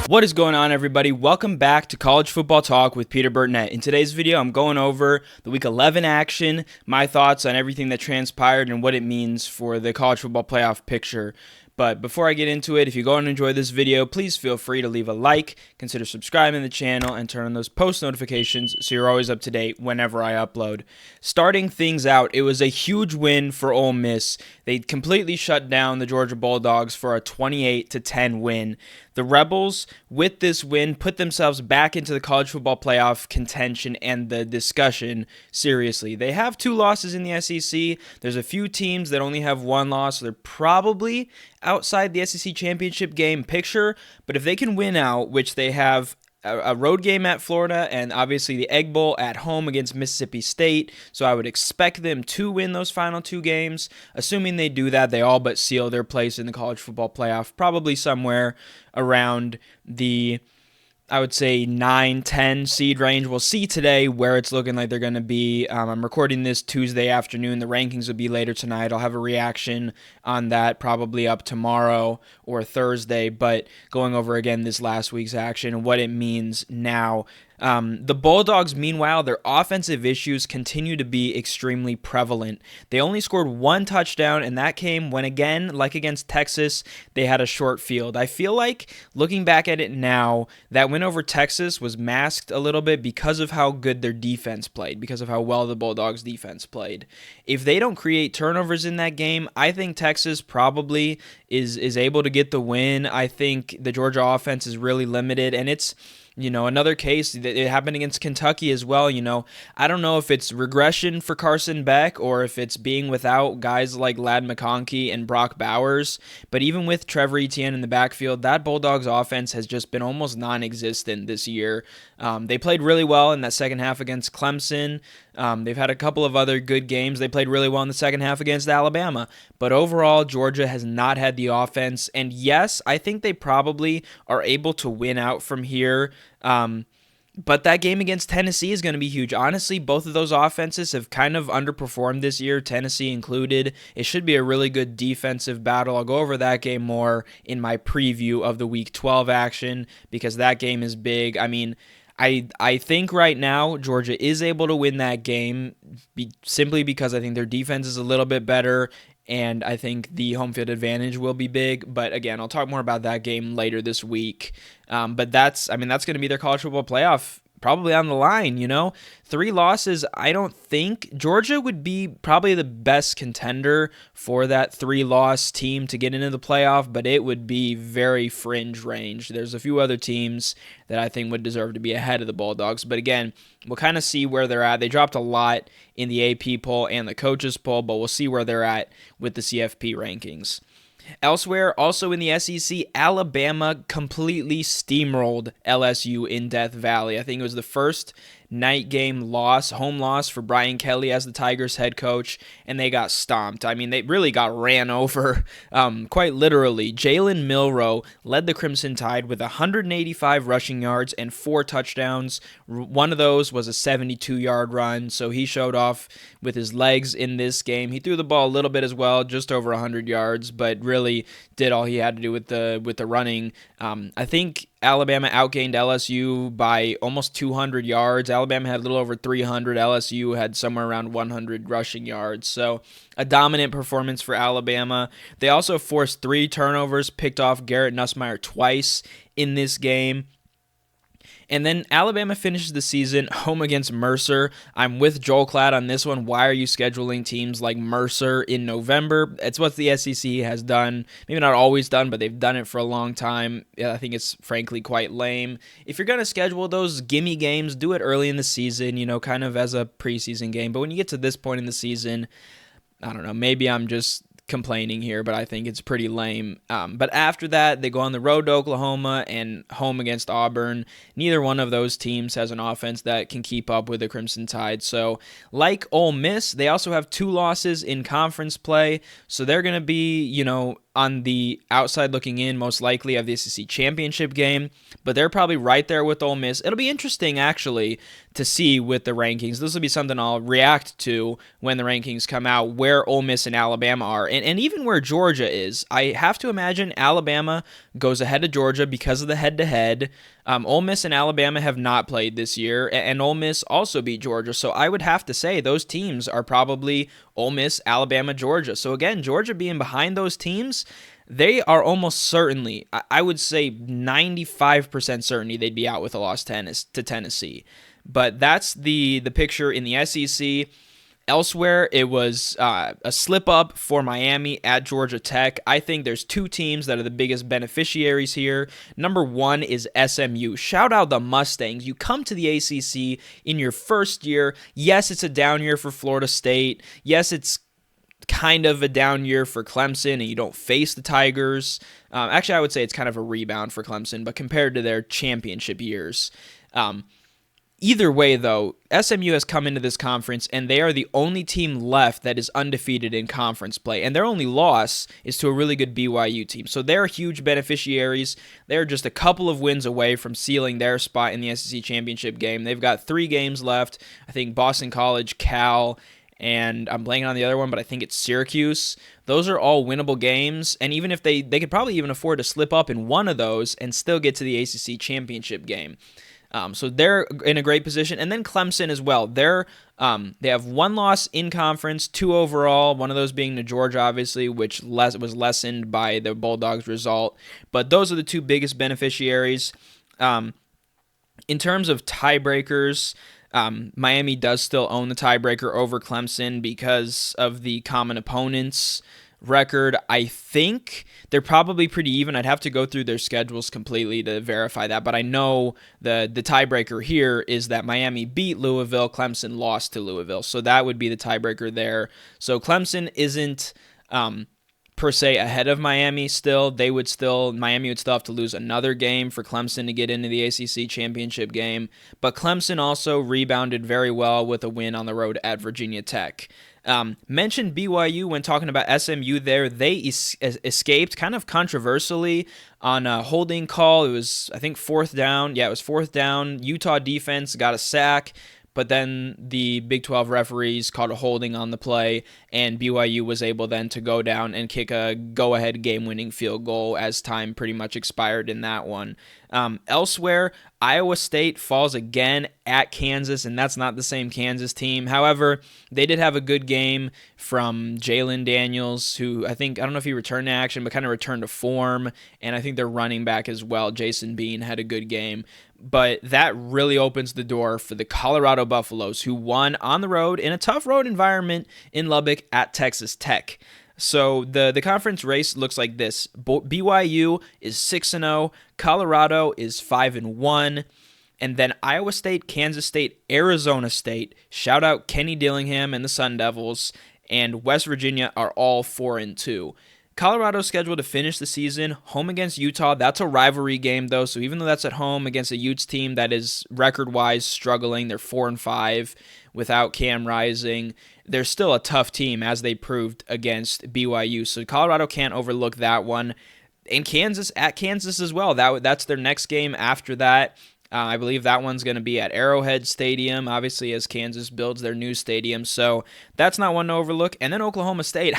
What is going on, everybody? Welcome back to College Football Talk with Peter Burtnett. In today's video, I'm going over the Week 11 action, my thoughts on everything that transpired, and what it means for the college football playoff picture. But before I get into it, if you go and enjoy this video, please feel free to leave a like, consider subscribing to the channel, and turn on those post notifications so you're always up to date whenever I upload. Starting things out, it was a huge win for Ole Miss. They completely shut down the Georgia Bulldogs for a 28-10 win. The Rebels, with this win, put themselves back into the college football playoff contention and the discussion seriously. They have 2 losses in the SEC. There's a few teams that only have 1 loss, so they're probably outside the SEC championship game picture. But if they can win out, which they have a road game at Florida and obviously the Egg Bowl at home against Mississippi State, so I would expect them to win those final 2 games. Assuming they do that, they all but seal their place in the college football playoff, probably somewhere around the, I would say, 9-10 seed range. We'll see today where it's looking like they're going to be. I'm recording this Tuesday afternoon. The rankings will be later tonight. I'll have a reaction on that probably up tomorrow or Thursday, but going over again this last week's action and what it means now. The Bulldogs, meanwhile, their offensive issues continue to be extremely prevalent. They only scored 1 touchdown, and that came when, again, like against Texas, they had a short field. I feel like, looking back at it now, that win over Texas was masked a little bit because of how good their defense played, because of how well the Bulldogs' defense played. If they don't create turnovers in that game, I think Texas probably is able to get the win. I think the Georgia offense is really limited, and it's another case that it happened against Kentucky as well. I don't know if it's regression for Carson Beck or if it's being without guys like Ladd McConkey and Brock Bowers. But even with Trevor Etienne in the backfield, that Bulldogs offense has just been almost non-existent this year. They played really well in that second half against Clemson. They've had a couple of other good games. They played really well in the second half against Alabama. But overall, Georgia has not had the offense. And yes, I think they probably are able to win out from here. But that game against Tennessee is going to be huge. Honestly, both of those offenses have kind of underperformed this year, Tennessee included. It should be a really good defensive battle. I'll go over that game more in my preview of the Week 12 action because that game is big. I mean, I think right now Georgia is able to win that game simply because I think their defense is a little bit better, and I think the home field advantage will be big. But again, I'll talk more about that game later this week. But that's going to be their college football playoff probably on the line, 3 losses. I don't think Georgia would be probably the best contender for that 3-loss team to get into the playoff, but it would be very fringe range. There's a few other teams that I think would deserve to be ahead of the Bulldogs. But again, we'll kind of see where they're at. They dropped a lot in the AP poll and the coaches poll, but we'll see where they're at with the CFP rankings. Elsewhere, also in the SEC, Alabama completely steamrolled LSU in Death Valley. I think it was the first night game loss, home loss for Brian Kelly as the Tigers head coach, and they got stomped. I mean, they really got ran over, quite literally. Jalen Milroe led the Crimson Tide with 185 rushing yards and 4 touchdowns. One of those was a 72-yard run, so he showed off with his legs in this game. He threw the ball a little bit as well, just over 100 yards, but really did all he had to do with the running. I think Alabama outgained LSU by almost 200 yards. Alabama had a little over 300. LSU had somewhere around 100 rushing yards. So a dominant performance for Alabama. They also forced 3 turnovers, picked off Garrett Nussmeier twice in this game. And then Alabama finishes the season home against Mercer. I'm with Joel Klatt on this one. Why are you scheduling teams like Mercer in November? It's what the SEC has done. Maybe not always done, but they've done it for a long time. I think it's frankly quite lame. If you're going to schedule those gimme games, do it early in the season, kind of as a preseason game. But when you get to this point in the season, I don't know, maybe I'm just complaining here, but I think it's pretty lame. But after that, they go on the road to Oklahoma and home against Auburn. Neither one of those teams has an offense that can keep up with the Crimson Tide. So like Ole Miss, they also have 2 losses in conference play. So they're going to be, on the outside looking in, most likely of the SEC championship game, but they're probably right there with Ole Miss. It'll be interesting, actually, to see with the rankings. This will be something I'll react to when the rankings come out, where Ole Miss and Alabama are, and even where Georgia is. I have to imagine Alabama goes ahead of Georgia because of the head-to-head. Ole Miss and Alabama have not played this year, and Ole Miss also beat Georgia, so I would have to say those teams are probably Ole Miss, Alabama, Georgia. So again, Georgia being behind those teams, they are almost certainly, I would say 95% certainty they'd be out with a loss to Tennessee. But that's the picture in the SEC. Elsewhere, it was a slip-up for Miami at Georgia Tech. I think there's two teams that are the biggest beneficiaries here. Number one is SMU. Shout out the Mustangs. You come to the ACC in your first year. Yes, it's a down year for Florida State. Yes, it's kind of a down year for Clemson, and you don't face the Tigers. Actually, I would say it's kind of a rebound for Clemson, but compared to their championship years. Either way, though, SMU has come into this conference, and they are the only team left that is undefeated in conference play, and their only loss is to a really good BYU team. So they're huge beneficiaries. They're just a couple of wins away from sealing their spot in the SEC championship game. They've got 3 games left. I think Boston College, Cal, and I'm blanking on the other one, but I think it's Syracuse. Those are all winnable games, and even if they could probably even afford to slip up in one of those and still get to the ACC championship game. So they're in a great position. And then Clemson as well. They have 1 loss in conference, 2 overall, one of those being to Georgia, obviously, which was lessened by the Bulldogs result. But those are the 2 biggest beneficiaries. In terms of tiebreakers, Miami does still own the tiebreaker over Clemson because of the common opponents record. I think they're probably pretty even. I'd have to go through their schedules completely to verify that, but I know the tiebreaker here is that Miami beat Louisville, Clemson lost to Louisville, so that would be the tiebreaker there. So Clemson isn't per se ahead of Miami still. Miami would still have to lose another game for Clemson to get into the ACC championship game, but Clemson also rebounded very well with a win on the road at Virginia Tech. Mentioned BYU when talking about SMU there. They escaped kind of controversially on a holding call. It was, I think, 4th down. Yeah, it was 4th down. Utah defense got a sack, but then the Big 12 referees called a holding on the play, and BYU was able then to go down and kick a go-ahead game-winning field goal as time pretty much expired in that one. Elsewhere, Iowa State falls again at Kansas, and that's not the same Kansas team. However, they did have a good game from Jalen Daniels, who I don't know if he returned to action, but kind of returned to form, and I think their running back as well, Jason Bean, had a good game. But that really opens the door for the Colorado Buffaloes, who won on the road in a tough road environment in Lubbock at Texas Tech. So the conference race looks like this. BYU is 6-0, Colorado is 5-1, and then Iowa State, Kansas State, Arizona State, shout out Kenny Dillingham and the Sun Devils, and West Virginia are all 4-2. Colorado's scheduled to finish the season home against Utah. That's a rivalry game, though, so even though that's at home against a Utes team that is record-wise struggling, they're 4-5 without Cam Rising, they're still a tough team, as they proved against BYU. So Colorado can't overlook that one. And Kansas, at Kansas as well. That's their next game after that. I believe that one's going to be at Arrowhead Stadium, obviously, as Kansas builds their new stadium. So that's not one to overlook. And then Oklahoma State.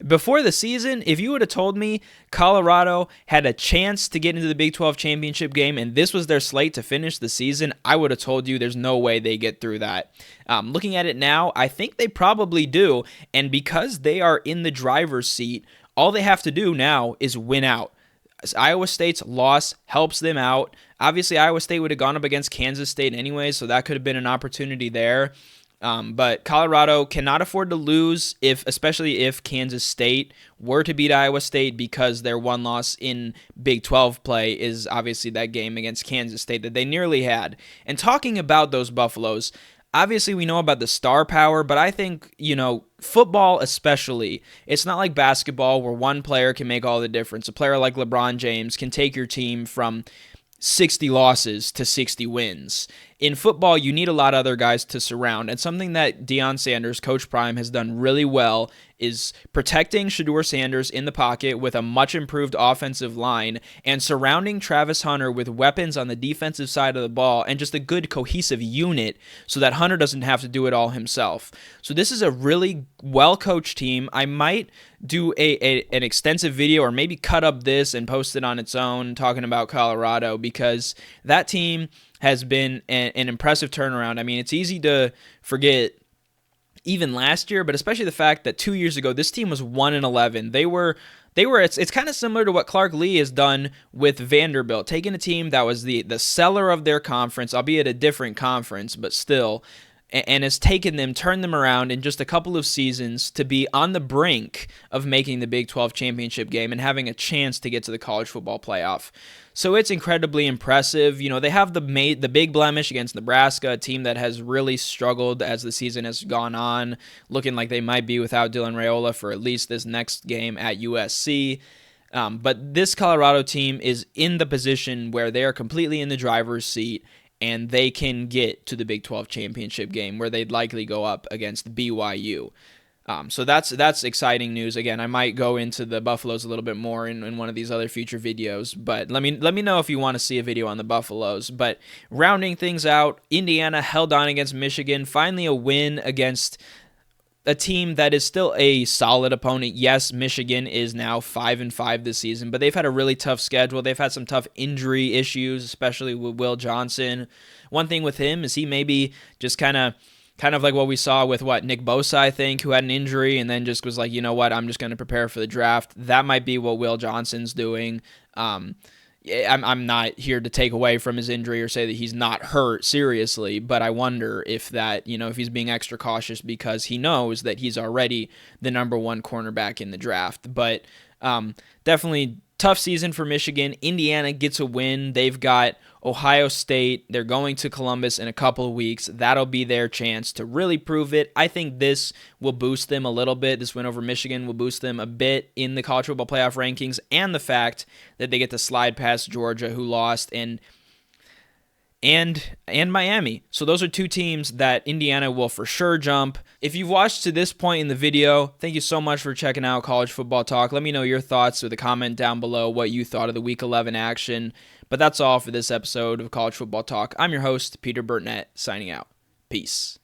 Before the season, if you would have told me Colorado had a chance to get into the Big 12 championship game and this was their slate to finish the season, I would have told you there's no way they get through that. Looking at it now, I think they probably do. And because they are in the driver's seat, all they have to do now is win out. Iowa State's loss helps them out. Obviously, Iowa State would have gone up against Kansas State anyway, so that could have been an opportunity there. But Colorado cannot afford to lose, especially if Kansas State were to beat Iowa State, because their one loss in Big 12 play is obviously that game against Kansas State that they nearly had. And talking about those Buffaloes, obviously we know about the star power, but I think, football especially, it's not like basketball where one player can make all the difference. A player like LeBron James can take your team from 60 losses to 60 wins. in football, you need a lot of other guys to surround. And something that Deion Sanders, Coach Prime, has done really well is protecting Shedeur Sanders in the pocket with a much improved offensive line and surrounding Travis Hunter with weapons on the defensive side of the ball and just a good cohesive unit so that Hunter doesn't have to do it all himself. So this is a really well-coached team. I might do an extensive video or maybe cut up this and post it on its own talking about Colorado because that team has been an impressive turnaround. I mean, it's easy to forget even last year, but especially the fact that 2 years ago, this team was 1-11. It's kind of similar to what Clark Lee has done with Vanderbilt, taking a team that was the seller of their conference, albeit a different conference, but still, and has taken them, turned them around in just a couple of seasons to be on the brink of making the Big 12 championship game and having a chance to get to the college football playoff. So it's incredibly impressive. You know, they have the big blemish against Nebraska, a team that has really struggled as the season has gone on, looking like they might be without Dylan Raiola for at least this next game at USC. But this Colorado team is in the position where they are completely in the driver's seat, and they can get to the Big 12 championship game where they'd likely go up against BYU. So that's exciting news. Again, I might go into the Buffaloes a little bit more in one of these other future videos, but let me know if you want to see a video on the Buffaloes. But rounding things out, Indiana held on against Michigan, finally a win against a team that is still a solid opponent. Yes, Michigan is now 5-5 this season, but they've had a really tough schedule. They've had some tough injury issues, especially with Will Johnson. One thing with him is he maybe just kind of like what we saw with Nick Bosa, I think, who had an injury and then just was like, you know what, I'm just going to prepare for the draft. That might be what Will Johnson's doing. I'm not here to take away from his injury or say that he's not hurt seriously, but I wonder if that, if he's being extra cautious because he knows that he's already the number one cornerback in the draft. But definitely tough season for Michigan. Indiana gets a win. They've got Ohio State. They're going to Columbus in a couple of weeks. That'll be their chance to really prove it. I think this will boost them a little bit. This win over Michigan will boost them a bit in the college football playoff rankings, and the fact that they get to slide past Georgia, who lost, and Miami. So those are two teams that Indiana will for sure jump. If you've watched to this point in the video, thank you so much for checking out College Football Talk. Let me know your thoughts with a comment down below what you thought of the Week 11 action. But that's all for this episode of College Football Talk. I'm your host, Peter Burnett, signing out. Peace.